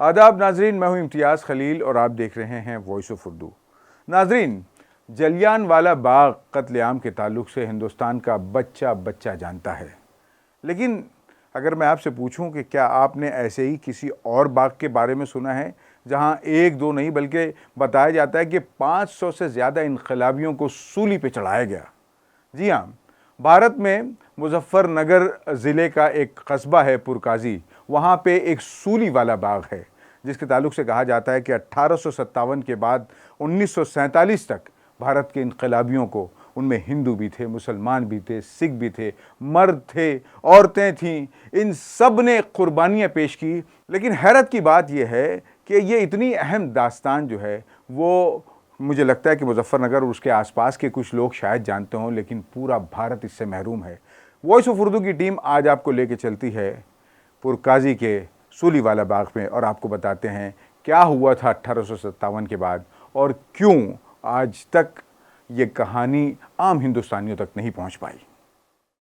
आदाब नाजरीन, मैं हूं इम्तियाज़ खलील और आप देख रहे हैं वॉइस ऑफ उर्दू। नाजरीन, जलियांवाला बाग कत्लेआम के ताल्लुक से हिंदुस्तान का बच्चा बच्चा जानता है, लेकिन अगर मैं आपसे पूछूं कि क्या आपने ऐसे ही किसी और बाग के बारे में सुना है जहां एक दो नहीं बल्कि बताया जाता है कि 500 से ज़्यादा इनकलाबियों को सूली पे चढ़ाया गया। जी हाँ, भारत में मुजफ्फरनगर ज़िले का एक कस्बा है पुरकाजी, वहाँ पे एक सूली वाला बाग है जिसके ताल्लुक से कहा जाता है कि 1857 के बाद 1947 तक भारत के इनकलाबियों को, उनमें हिंदू भी थे, मुसलमान भी थे, सिख भी थे, मर्द थे, औरतें थीं, इन सब ने कुर्बानियाँ पेश की। लेकिन हैरत की बात यह है कि ये इतनी अहम दास्तान जो है वो मुझे लगता है कि मुजफ्फरनगर और उसके आसपास के कुछ लोग शायद जानते हों, लेकिन पूरा भारत इससे महरूम है। वॉइस ऑफ उर्दू की टीम आज आपको लेके चलती है पुरकाजी के सूली वाला बाग में और आपको बताते हैं क्या हुआ था 1857 के बाद और क्यों आज तक ये कहानी आम हिंदुस्तानियों तक नहीं पहुंच पाई।